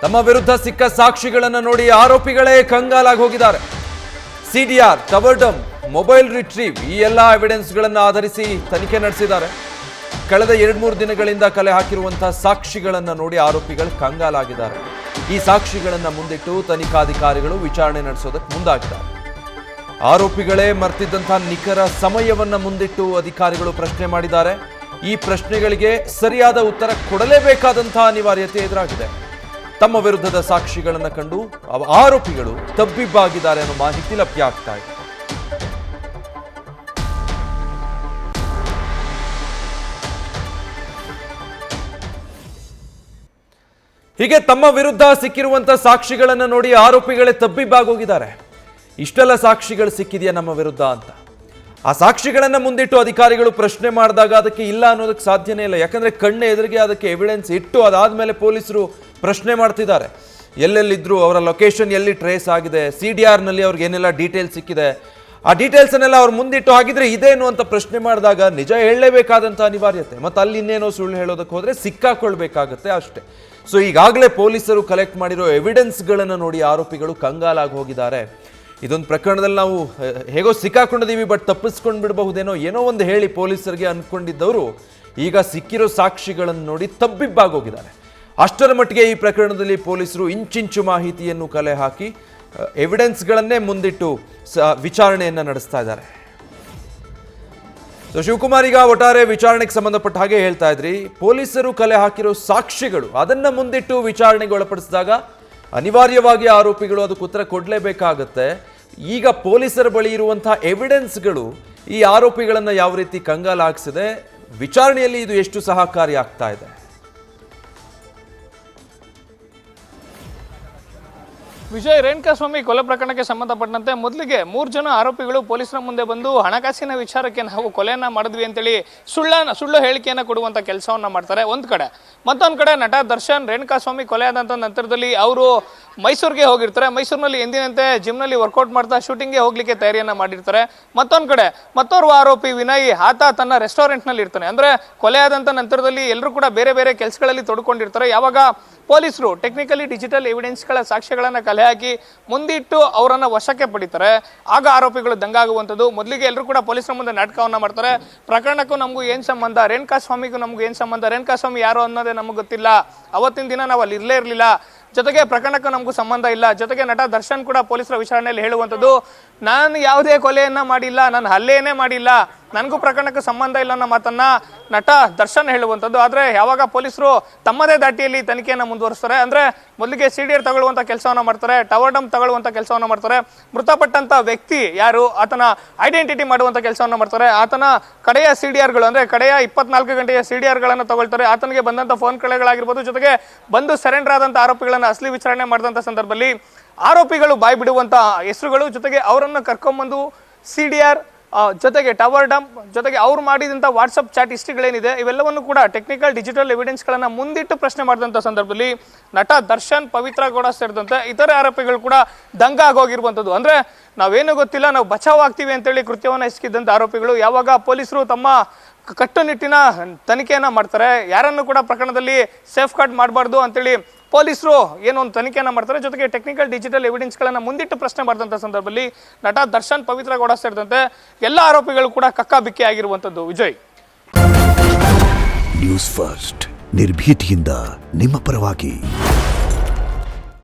ತಮ್ಮ ವಿರುದ್ಧ ಸಿಕ್ಕ ಸಾಕ್ಷಿಗಳನ್ನು ನೋಡಿ ಆರೋಪಿಗಳೇ ಕಂಗಾಲಾಗಿ ಹೋಗಿದ್ದಾರೆ. CDR, tower dump, mobile retrieve ಈ ಎಲ್ಲ ಎವಿಡೆನ್ಸ್ಗಳನ್ನು ಆಧರಿಸಿ ತನಿಖೆ ನಡೆಸಿದ್ದಾರೆ. ಕಳೆದ 2-3 ದಿನಗಳಿಂದ ಕಲೆ ಹಾಕಿರುವಂತಹ ಸಾಕ್ಷಿಗಳನ್ನು ನೋಡಿ ಆರೋಪಿಗಳು ಕಂಗಾಲಾಗಿದ್ದಾರೆ. ಈ ಸಾಕ್ಷಿಗಳನ್ನು ಮುಂದಿಟ್ಟು ತನಿಖಾಧಿಕಾರಿಗಳು ವಿಚಾರಣೆ ನಡೆಸೋದಕ್ಕೆ ಮುಂದಾಗಿದ್ದಾರೆ. ಆರೋಪಿಗಳೇ ಮರ್ತಿದ್ದಂತಹ ನಿಖರ ಸಮಯವನ್ನು ಮುಂದಿಟ್ಟು ಅಧಿಕಾರಿಗಳು ಪ್ರಶ್ನೆ ಮಾಡಿದ್ದಾರೆ. ಈ ಪ್ರಶ್ನೆಗಳಿಗೆ ಸರಿಯಾದ ಉತ್ತರ ಕೊಡಲೇಬೇಕಾದಂತಹ ಅನಿವಾರ್ಯತೆ ಎದುರಾಗಿದೆ. ತಮ್ಮ ವಿರುದ್ಧದ ಸಾಕ್ಷಿಗಳನ್ನು ಕಂಡು ಆರೋಪಿಗಳು ತಬ್ಬಿಬ್ಬಾಗಿದ್ದಾರೆ ಅನ್ನೋ ಮಾಹಿತಿ ಲಭ್ಯ ಆಗ್ತಾ ಇದೆ. ಹೀಗೆ ತಮ್ಮ ವಿರುದ್ಧ ಸಿಕ್ಕಿರುವಂತಹ ಸಾಕ್ಷಿಗಳನ್ನು ನೋಡಿ ಆರೋಪಿಗಳೇ ತಬ್ಬಿಬ್ಬಾಗೋಗಿದ್ದಾರೆ. ಇಷ್ಟೆಲ್ಲ ಸಾಕ್ಷಿಗಳು ಸಿಕ್ಕಿದೆಯಾ ನಮ್ಮ ವಿರುದ್ಧ ಅಂತ. ಆ ಸಾಕ್ಷಿಗಳನ್ನು ಮುಂದಿಟ್ಟು ಅಧಿಕಾರಿಗಳು ಪ್ರಶ್ನೆ ಮಾಡಿದಾಗ ಅದಕ್ಕೆ ಇಲ್ಲ ಅನ್ನೋದಕ್ಕೆ ಸಾಧ್ಯನೇ ಇಲ್ಲ. ಯಾಕಂದ್ರೆ ಕಣ್ಣು ಎದುರಿಗೆ ಅದಕ್ಕೆ ಎವಿಡೆನ್ಸ್ ಇಟ್ಟು ಅದಾದ್ಮೇಲೆ ಪೊಲೀಸರು ಪ್ರಶ್ನೆ ಮಾಡ್ತಿದ್ದಾರೆ. ಎಲ್ಲೆಲ್ಲಿದ್ರು, ಅವರ ಲೊಕೇಶನ್ ಎಲ್ಲಿ ಟ್ರೇಸ್ ಆಗಿದೆ, ಸಿಡಿಆರ್ನಲ್ಲಿ ಅವ್ರಿಗೆ ಏನೆಲ್ಲ ಡೀಟೇಲ್ಸ್ ಸಿಕ್ಕಿದೆ, ಆ ಡೀಟೇಲ್ಸನ್ನೆಲ್ಲ ಅವ್ರು ಮುಂದಿಟ್ಟು ಹಾಗಿದ್ರೆ ಇದೇನು ಅಂತ ಪ್ರಶ್ನೆ ಮಾಡಿದಾಗ ನಿಜ ಹೇಳಲೇಬೇಕಾದಂಥ ಅನಿವಾರ್ಯತೆ. ಮತ್ತು ಅಲ್ಲಿ ಇನ್ನೇನೋ ಸುಳ್ಳು ಹೇಳೋದಕ್ಕೆ ಹೋದರೆ ಸಿಕ್ಕಾಕೊಳ್ಬೇಕಾಗತ್ತೆ ಅಷ್ಟೇ. ಸೊ ಈಗಾಗಲೇ ಪೊಲೀಸರು ಕಲೆಕ್ಟ್ ಮಾಡಿರೋ ಎವಿಡೆನ್ಸ್ಗಳನ್ನು ನೋಡಿ ಆರೋಪಿಗಳು ಕಂಗಾಲಾಗಿ ಹೋಗಿದ್ದಾರೆ. ಇದೊಂದು ಪ್ರಕರಣದಲ್ಲಿ ನಾವು ಹೇಗೋ ಸಿಕ್ಕಾಕೊಂಡಿದ್ದೀವಿ, ಬಟ್ ತಪ್ಪಿಸ್ಕೊಂಡು ಬಿಡಬಹುದೇನೋ ಏನೋ ಒಂದು ಹೇಳಿ ಪೊಲೀಸರಿಗೆ ಅಂದ್ಕೊಂಡಿದ್ದವರು ಈಗ ಸಿಕ್ಕಿರೋ ಸಾಕ್ಷಿಗಳನ್ನು ನೋಡಿ ತಬ್ಬಿಬ್ಬಾಗೋಗಿದ್ದಾರೆ. ಅಷ್ಟರ ಮಟ್ಟಿಗೆ ಈ ಪ್ರಕರಣದಲ್ಲಿ ಪೊಲೀಸರು ಇಂಚಿಂಚು ಮಾಹಿತಿಯನ್ನು ಕಲೆ ಹಾಕಿ ಎವಿಡೆನ್ಸ್ಗಳನ್ನೇ ಮುಂದಿಟ್ಟು ವಿಚಾರಣೆಯನ್ನು ನಡೆಸ್ತಾ ಇದ್ದಾರೆ. ಸೊ ಶಿವಕುಮಾರ್, ಈಗ ಒಟ್ಟಾರೆ ವಿಚಾರಣೆಗೆ ಸಂಬಂಧಪಟ್ಟ ಹಾಗೆ ಹೇಳ್ತಾ ಇದ್ರಿ, ಪೊಲೀಸರು ಕಲೆ ಹಾಕಿರೋ ಸಾಕ್ಷಿಗಳು ಅದನ್ನ ಮುಂದಿಟ್ಟು ವಿಚಾರಣೆಗೆ ಒಳಪಡಿಸಿದಾಗ ಅನಿವಾರ್ಯವಾಗಿ ಆರೋಪಿಗಳು ಅದಕ್ಕೆ ಉತ್ತರ ಕೊಡಲೇಬೇಕಾಗತ್ತೆ. ಈಗ ಪೊಲೀಸರ ಬಳಿ ಇರುವಂತಹ ಎವಿಡೆನ್ಸ್ಗಳು ಈ ಆರೋಪಿಗಳನ್ನು ಯಾವ ರೀತಿ ಕಂಗಾಲಾಗಿಸಿದೆ, ವಿಚಾರಣೆಯಲ್ಲಿ ಇದು ಎಷ್ಟು ಸಹಕಾರಿ ಆಗ್ತಾ ಇದೆ? ವಿಜಯ್, ರೇಣುಕಾಸ್ವಾಮಿ ಕೊಲೆ ಪ್ರಕರಣಕ್ಕೆ ಸಂಬಂಧಪಟ್ಟಂತೆ ಮೊದಲಿಗೆ 3 ಜನ ಆರೋಪಿಗಳು ಪೊಲೀಸರ ಮುಂದೆ ಬಂದು ಹಣಕಾಸಿನ ವಿಚಾರಕ್ಕೆ ನಾವು ಕೊಲೆಯನ್ನ ಮಾಡಿದ್ವಿ ಅಂತೇಳಿ ಸುಳ್ಳು ಹೇಳಿಕೆಯನ್ನು ಕೊಡುವಂತ ಕೆಲಸವನ್ನ ಮಾಡ್ತಾರೆ ಒಂದ್ ಕಡೆ. ಮತ್ತೊಂದು ಕಡೆ ನಟ ದರ್ಶನ್ ರೇಣುಕಾಸ್ವಾಮಿ ಕೊಲೆ ಆದಂತ ನಂತರದಲ್ಲಿ ಅವರು ಮೈಸೂರಿಗೆ ಹೋಗಿರ್ತಾರೆ. ಮೈಸೂರಿನಲ್ಲಿ ಎಂದಿನಂತೆ ಜಿಮ್ನಲ್ಲಿ ವರ್ಕೌಟ್ ಮಾಡ್ತಾ ಶೂಟಿಂಗ್ಗೆ ಹೋಗ್ಲಿಕ್ಕೆ ತಯಾರಿಯನ್ನ ಮಾಡಿರ್ತಾರೆ. ಮತ್ತೊಂದು ಕಡೆ ಮತ್ತೋರ್ವ ಆರೋಪಿ ವಿನಯ್, ಆತ ತನ್ನ ರೆಸ್ಟೋರೆಂಟ್ ನಲ್ಲಿ ಇರ್ತಾನೆ. ಅಂದ್ರೆ ಕೊಲೆ ಆದಂತ ನಂತರದಲ್ಲಿ ಎಲ್ಲರೂ ಕೂಡ ಬೇರೆ ಬೇರೆ ಕೆಲಸಗಳಲ್ಲಿ ತೊಡ್ಕೊಂಡಿರ್ತಾರೆ. ಯಾವಾಗ ಪೊಲೀಸರು ಟೆಕ್ನಿಕಲಿ ಡಿಜಿಟಲ್ ಎವಿಡೆನ್ಸ್ಗಳ ಸಾಕ್ಷ್ಯಗಳನ್ನ ಕಲೆ ಹಾಕಿ ಮುಂದಿಟ್ಟು ಅವರನ್ನ ವಶಕ್ಕೆ ಪಡಿತಾರೆ, ಆಗ ಆರೋಪಿಗಳು ದಂಗಾಗುವಂಥದ್ದು. ಮೊದಲಿಗೆ ಎಲ್ಲರೂ ಕೂಡ ಪೊಲೀಸರ ಮುಂದೆ ನಾಟಕವನ್ನ ಮಾಡ್ತಾರೆ. ಪ್ರಕರಣಕ್ಕೂ ನಮಗೂ ಏನ್ ಸಂಬಂಧ, ರೇಣುಕಾಸ್ವಾಮಿಗೂ ನಮಗೂ ಏನ್ ಸಂಬಂಧ, ರೇಣುಕಾಸ್ವಾಮಿ ಯಾರು ಅನ್ನೋದೇ ನಮಗೆ ಗೊತ್ತಿಲ್ಲ, ಅವತ್ತಿನ ದಿನ ನಾವು ಅಲ್ಲಿ ಇರಲಿಲ್ಲ, ಜೊತೆಗೆ ಪ್ರಕರಣಕ್ಕೂ ನಮಗೂ ಸಂಬಂಧ ಇಲ್ಲ. ಜೊತೆಗೆ ನಟ ದರ್ಶನ್ ಕೂಡ ಪೊಲೀಸರ ವಿಚಾರಣೆಯಲ್ಲಿ ಹೇಳುವಂಥದ್ದು, ನಾನು ಯಾವುದೇ ಕೊಲೆಯನ್ನ ಮಾಡಿಲ್ಲ, ನಾನು ಹಲ್ಲೆಯನ್ನೇ ಮಾಡಿಲ್ಲ, ನನಗೂ ಪ್ರಕರಣಕ್ಕೂ ಸಂಬಂಧ ಇಲ್ಲ ಅನ್ನೋ ಮಾತನ್ನ ನಟ ದರ್ಶನ್ ಹೇಳುವಂಥದ್ದು. ಆದ್ರೆ ಯಾವಾಗ ಪೊಲೀಸರು ತಮ್ಮದೇ ದಾಟಿಯಲ್ಲಿ ತನಿಖೆಯನ್ನು ಮುಂದುವರಿಸ್ತಾರೆ, ಅಂದ್ರೆ ಮೊದಲಿಗೆ ಸಿಡಿಆರ್ ತಗೊಳ್ಳುವಂತ ಕೆಲಸವನ್ನ ಮಾಡ್ತಾರೆ, ಟವರ್ ಡಂಪ್ ತಗೊಳ್ಳುವಂತ ಕೆಲಸವನ್ನ ಮಾಡ್ತಾರೆ, ಮೃತಪಟ್ಟಂತ ವ್ಯಕ್ತಿ ಯಾರು ಆತನ ಐಡೆಂಟಿಟಿ ಮಾಡುವಂತ ಕೆಲಸವನ್ನ ಮಾಡ್ತಾರೆ, ಆತನ ಕಡೆಯ ಸಿಡಿಆರ್ಗಳು ಅಂದ್ರೆ ಕಡೆಯ 24 ಗಂಟೆಯ ಸಿಡಿಆರ್ಗಳನ್ನು ತಗೊಳ್ತಾರೆ, ಆತನಿಗೆ ಬಂದಂತ ಫೋನ್ ಕರೆಗಳಾಗಿರ್ಬೋದು, ಜೊತೆಗೆ ಬಂದು ಸರೆಂಡರ್ ಆದಂತ ಆರೋಪಿಗಳನ್ನ ಅಸಲಿ ವಿಚಾರಣೆ ಮಾಡಿದಂತ ಸಂದರ್ಭದಲ್ಲಿ ಆರೋಪಿಗಳು ಬಾಯಿ ಬಿಡುವಂತ ಹೆಸರುಗಳು, ಜೊತೆಗೆ ಅವರನ್ನು ಕರ್ಕೊಂಡ್ಬಂದು ಸಿಡಿಆರ್ ಜೊತೆಗೆ ಟವರ್ ಡಂಪ್ ಜೊತೆಗೆ ಅವ್ರು ಮಾಡಿದಂಥ ವಾಟ್ಸಪ್ ಚಾಟ್ ಹಿಸ್ಟ್ರಿಗಳೇನಿದೆ ಇವೆಲ್ಲವನ್ನು ಕೂಡ ಟೆಕ್ನಿಕಲ್ ಡಿಜಿಟಲ್ ಎವಿಡೆನ್ಸ್ಗಳನ್ನು ಮುಂದಿಟ್ಟು ಪ್ರಶ್ನೆ ಮಾಡಿದಂಥ ಸಂದರ್ಭದಲ್ಲಿ ನಟ ದರ್ಶನ್, ಪವಿತ್ರ ಗೌಡ ಸೇರಿದಂತೆ ಇತರೆ ಆರೋಪಿಗಳು ಕೂಡ ದಂಗ ಆಗೋಗಿರುವಂಥದ್ದು. ಅಂದ್ರೆ ನಾವೇನು ಗೊತ್ತಿಲ್ಲ, ನಾವು ಬಚಾವ್ ಆಗ್ತೀವಿ ಅಂತೇಳಿ ಕೃತ್ಯವನ್ನು ಎಸಗಿದ್ದಂಥ ಆರೋಪಿಗಳು ಯಾವಾಗ ಪೊಲೀಸರು ತಮ್ಮ ಕಟ್ಟುನಿಟ್ಟಿನ ತನಿಖೆಯನ್ನ ಮಾಡ್ತಾರೆ, ಯಾರನ್ನು ಕೂಡ ಪ್ರಕರಣದಲ್ಲಿ ಸೇಫ್ ಗಾರ್ಡ್ ಮಾಡಬಾರ್ದು ಅಂತೇಳಿ ಪೊಲೀಸರು ಏನೋ ಒಂದು ತನಿಖೆಯನ್ನ ಮಾಡ್ತಾರೆ, ಜೊತೆಗೆ ಟೆಕ್ನಿಕಲ್ ಡಿಜಿಟಲ್ ಎವಿಡೆನ್ಸ್ಗಳನ್ನ ಮುಂದಿಟ್ಟು ಪ್ರಶ್ನೆ ಮಾಡಿದಂಥ ಸಂದರ್ಭದಲ್ಲಿ ನಟ ದರ್ಶನ್, ಪವಿತ್ರ ಗೌಡ ಸೇರಿದಂತೆ ಎಲ್ಲ ಆರೋಪಿಗಳು ಕೂಡ ಕಕ್ಕಾಬಿಕ್ಕಿ ಆಗಿರುವಂಥದ್ದು. ವಿಜಯ್, ನ್ಯೂಸ್ ಫಸ್ಟ್ ನಿರ್ಭೀತಿಯಿಂದ ನಿಮ್ಮ ಪರವಾಗಿ.